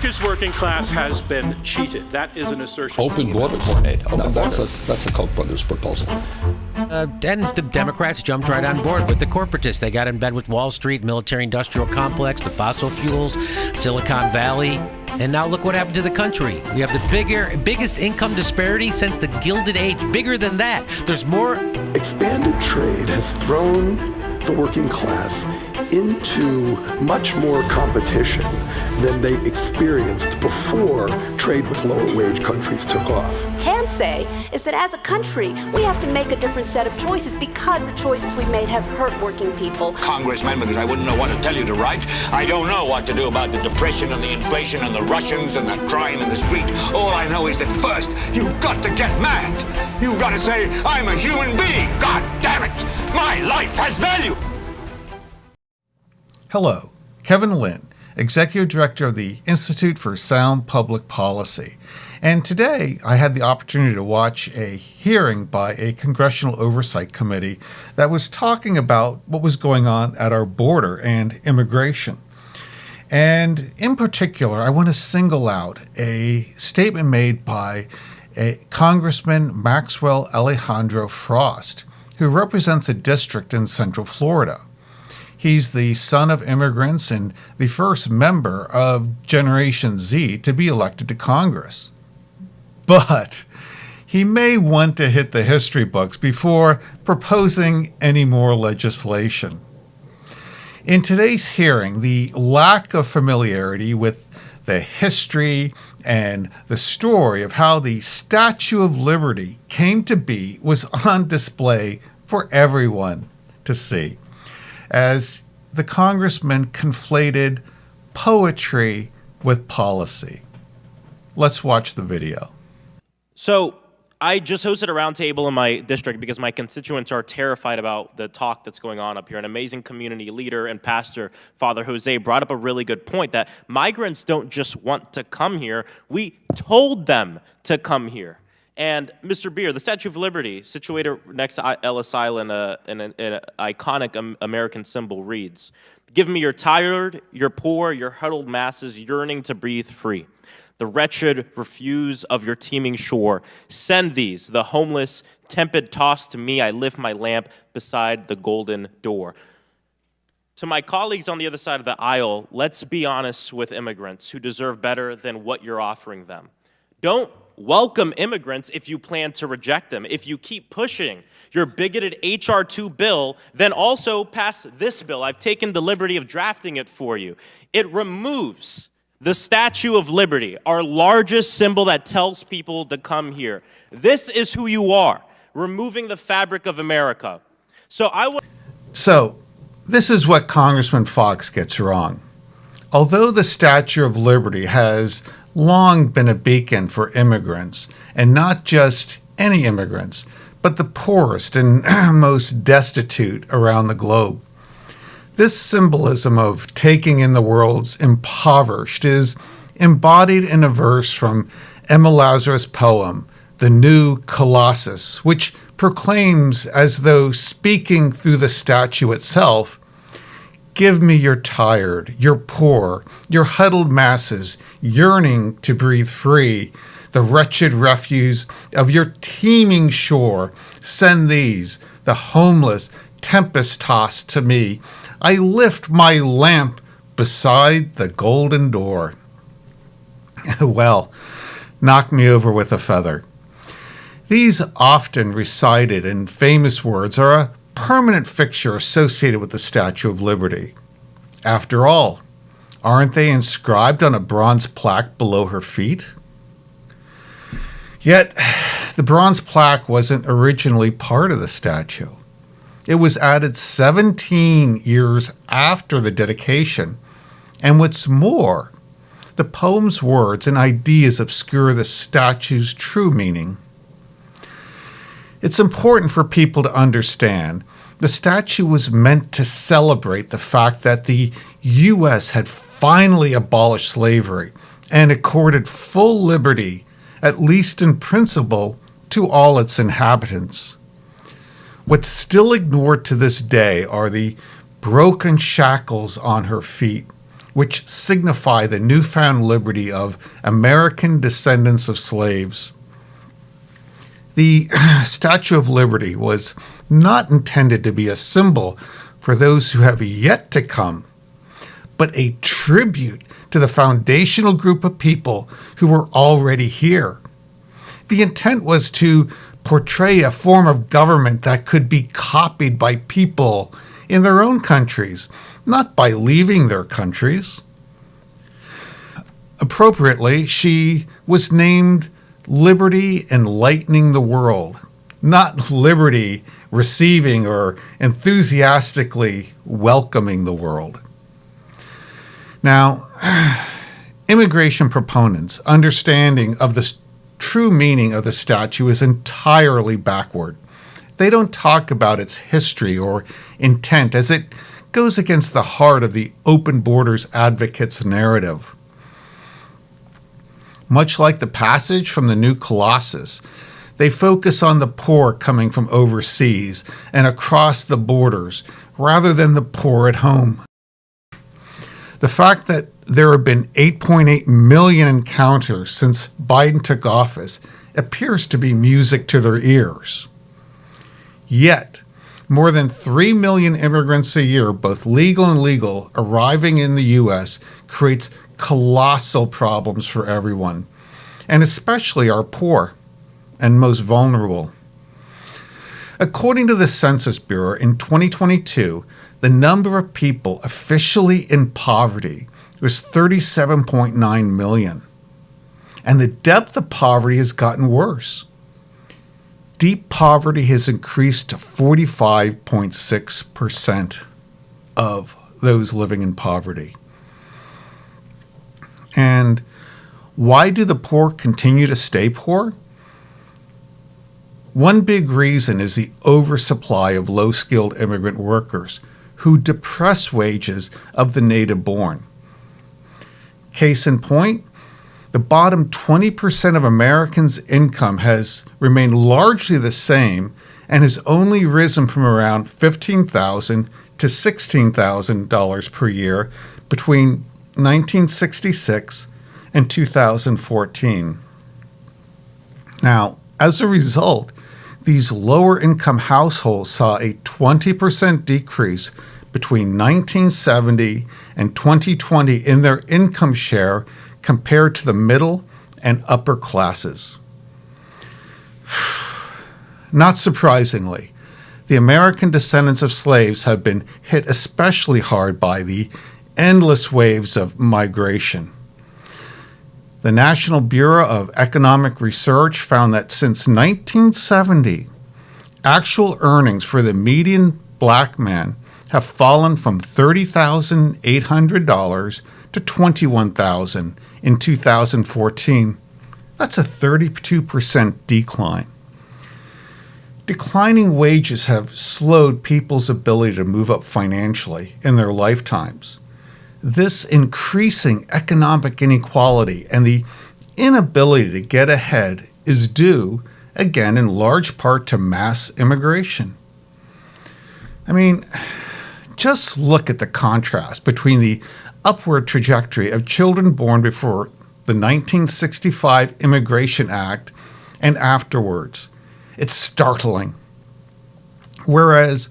America's working class has been cheated. That is an assertion. Open border coordinate. That's a Koch brothers proposal. Then the Democrats jumped right on board with the corporatists. They got in bed with Wall Street, military-industrial complex, the fossil fuels, Silicon Valley. And now look what happened to the country. We have the biggest income disparity since the Gilded Age. Bigger than that. There's more. Expanded trade has thrown the working class into much more competition than they experienced before trade with lower wage countries took off. Can say is that as a country, we have to make a different set of choices because the choices we've made have hurt working people. Congressman, because I wouldn't know what to tell you to write. I don't know what to do about the depression and the inflation and the Russians and the crime in the street. All I know is that first, you've got to get mad. You've got to say, I'm a human being. God damn it. My life has value. Hello, Kevin Lynn, Executive Director of the Institute for Sound Public Policy. And today I had the opportunity to watch a hearing by a Congressional Oversight Committee that was talking about what was going on at our border and immigration. And in particular, I want to single out a statement made by Congressman Maxwell Alejandro Frost, who represents a district in Central Florida. He's the son of immigrants and the first member of Generation Z to be elected to Congress. But he may want to hit the history books before proposing any more legislation. In today's hearing, the lack of familiarity with the history and the story of how the Statue of Liberty came to be was on display for everyone to see, as the congressman conflated poetry with policy. Let's watch the video. So I just hosted a roundtable in my district because my constituents are terrified about the talk that's going on up here. An amazing community leader and pastor, Father Jose, brought up a really good point that migrants don't just want to come here. We told them to come here. And Mr. Beer, the Statue of Liberty, situated next to Ellis Island, an iconic American symbol, reads, "Give me your tired, your poor, your huddled masses yearning to breathe free. The wretched refuse of your teeming shore. Send these, the homeless, tempest tossed to me. I lift my lamp beside the golden door." To my colleagues on the other side of the aisle, let's be honest with immigrants who deserve better than what you're offering them. Don't welcome immigrants if you plan to reject them. If you keep pushing your bigoted H.R. 2 bill, then also pass this bill. I've taken the liberty of drafting it for you. It removes the Statue of Liberty, our largest symbol that tells people to come here. This is who you are, removing the fabric of America. So this is what Congressman Fox gets wrong. Although the Statue of Liberty has long been a beacon for immigrants, and not just any immigrants, but the poorest and most destitute around the globe. This symbolism of taking in the world's impoverished is embodied in a verse from Emma Lazarus' poem, The New Colossus, which proclaims, as though speaking through the statue itself, "Give me your tired, your poor, your huddled masses yearning to breathe free, the wretched refuse of your teeming shore. Send these, the homeless, tempest-tossed to me. I lift my lamp beside the golden door." Well, knock me over with a feather. These often recited and famous words are a permanent fixture associated with the Statue of Liberty. After all, aren't they inscribed on a bronze plaque below her feet? Yet, the bronze plaque wasn't originally part of the statue. It was added 17 years after the dedication, and what's more, the poem's words and ideas obscure the statue's true meaning. It's important for people to understand the statue was meant to celebrate the fact that the U.S. had finally abolished slavery and accorded full liberty, at least in principle, to all its inhabitants. What's still ignored to this day are the broken shackles on her feet, which signify the newfound liberty of American descendants of slaves. The Statue of Liberty was not intended to be a symbol for those who have yet to come, but a tribute to the foundational group of people who were already here. The intent was to portray a form of government that could be copied by people in their own countries, not by leaving their countries. Appropriately, she was named Liberty Enlightening the World, not Liberty Receiving or enthusiastically welcoming the world. Now, immigration proponents' understanding of the true meaning of the statue is entirely backward. They don't talk about its history or intent, as it goes against the heart of the open borders advocates' narrative. Much like the passage from the new Colossus, they focus on the poor coming from overseas and across the borders rather than the poor at home. The fact that there have been 8.8 million encounters since Biden took office appears to be music to their ears. Yet, more than 3 million immigrants a year, both legal and illegal, arriving in the U.S. creates colossal problems for everyone, and especially our poor and most vulnerable. According to the Census Bureau, in 2022, the number of people officially in poverty was 37.9 million. And the depth of poverty has gotten worse. Deep poverty has increased to 45.6% of those living in poverty. And why do the poor continue to stay poor? One big reason is the oversupply of low-skilled immigrant workers who depress wages of the native-born. Case in point, the bottom 20% of Americans' income has remained largely the same and has only risen from around $15,000 to $16,000 per year between 1966 and 2014. Now, as a result, these lower-income households saw a 20% decrease between 1970 and 2020 in their income share compared to the middle and upper classes. Not surprisingly, the American descendants of slaves have been hit especially hard by the endless waves of migration. The National Bureau of Economic Research found that since 1970, actual earnings for the median black man have fallen from $30,800 to $21,000 in 2014. That's a 32% decline. Declining wages have slowed people's ability to move up financially in their lifetimes. This increasing economic inequality and the inability to get ahead is due, again, in large part to mass immigration. I mean, just look at the contrast between the upward trajectory of children born before the 1965 Immigration Act and afterwards. It's startling. Whereas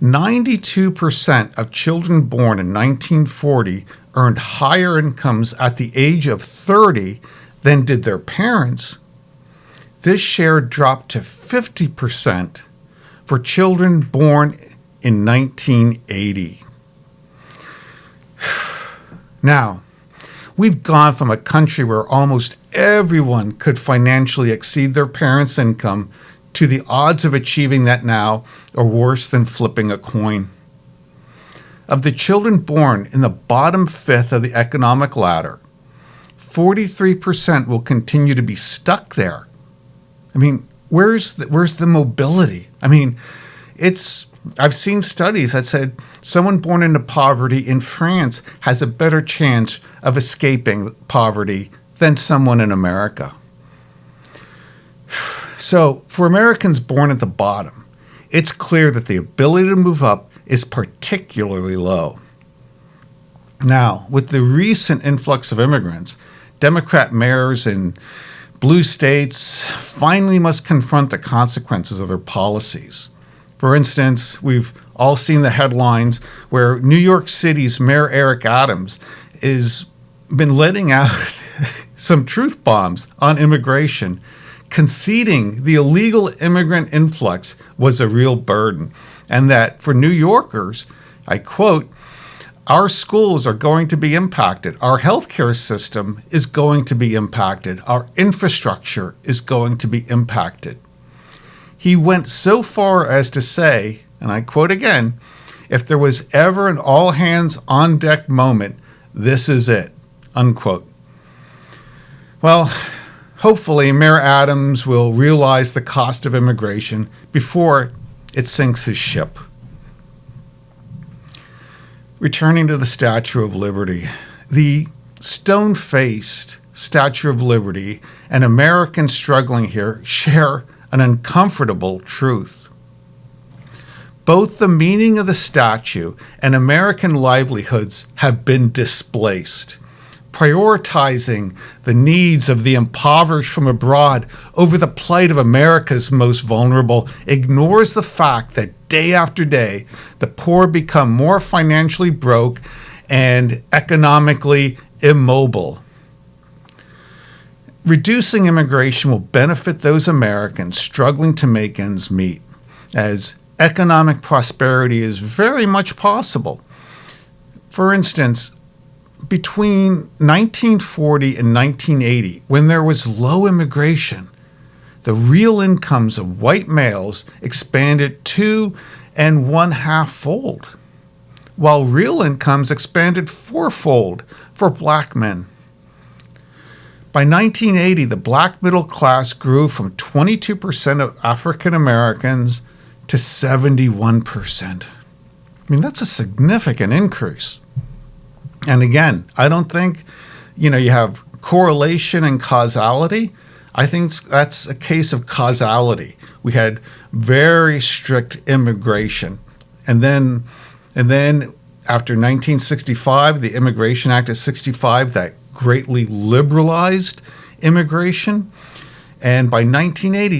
92% of children born in 1940 earned higher incomes at the age of 30 than did their parents, this share dropped to 50% for children born in 1980. Now, we've gone from a country where almost everyone could financially exceed their parents' income to the odds of achieving that now are worse than flipping a coin. Of the children born in the bottom fifth of the economic ladder, 43% will continue to be stuck there. I mean, where's the mobility? I mean, I've seen studies that said someone born into poverty in France has a better chance of escaping poverty than someone in America. So, for Americans born at the bottom, it's clear that the ability to move up is particularly low. Now, with the recent influx of immigrants, Democrat mayors in blue states finally must confront the consequences of their policies. For instance, we've all seen the headlines where New York City's Mayor Eric Adams has been letting out some truth bombs on immigration, conceding the illegal immigrant influx was a real burden, and that for New Yorkers, I quote, "Our schools are going to be impacted. Our healthcare system is going to be impacted. Our infrastructure is going to be impacted." He went so far as to say, and I quote again, "If there was ever an all-hands-on-deck moment, this is it," unquote. Well, hopefully Mayor Adams will realize the cost of immigration before it sinks his ship. Returning to the Statue of Liberty, the stone-faced Statue of Liberty and Americans struggling here share an uncomfortable truth. Both the meaning of the statue and American livelihoods have been displaced. Prioritizing the needs of the impoverished from abroad over the plight of America's most vulnerable ignores the fact that day after day, the poor become more financially broke and economically immobile. Reducing immigration will benefit those Americans struggling to make ends meet, as economic prosperity is very much possible. For instance, between 1940 and 1980, when there was low immigration, the real incomes of white males expanded 2.5-fold, while real incomes expanded 4-fold for black men. By 1980, the black middle class grew from 22% of African Americans to 71%. I mean, that's a significant increase. And again, I don't think, you have correlation and causality. I think that's a case of causality. We had very strict immigration. And then after 1965, the Immigration Act of 65 that greatly liberalized immigration. And by 1980,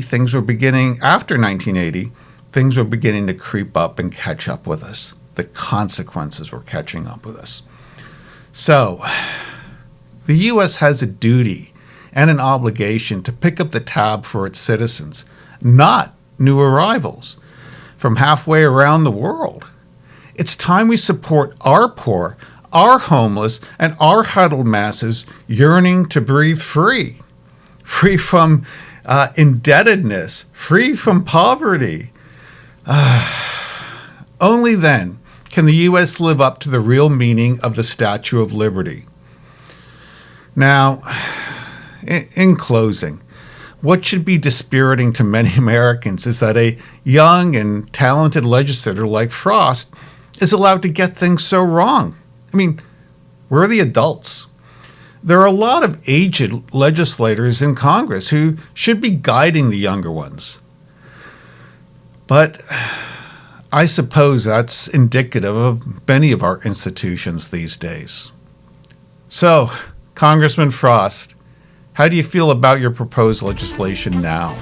after 1980, things were beginning to creep up and catch up with us. The consequences were catching up with us. So, the U.S. has a duty and an obligation to pick up the tab for its citizens, not new arrivals from halfway around the world. It's time we support our poor, our homeless, and our huddled masses yearning to breathe free from indebtedness, free from poverty. Only then can the U.S. live up to the real meaning of the Statue of Liberty. Now, in closing, what should be dispiriting to many Americans is that a young and talented legislator like Frost is allowed to get things so wrong. I mean, where are the adults? There are a lot of aged legislators in Congress who should be guiding the younger ones. But I suppose that's indicative of many of our institutions these days. So, Congressman Frost, how do you feel about your proposed legislation now?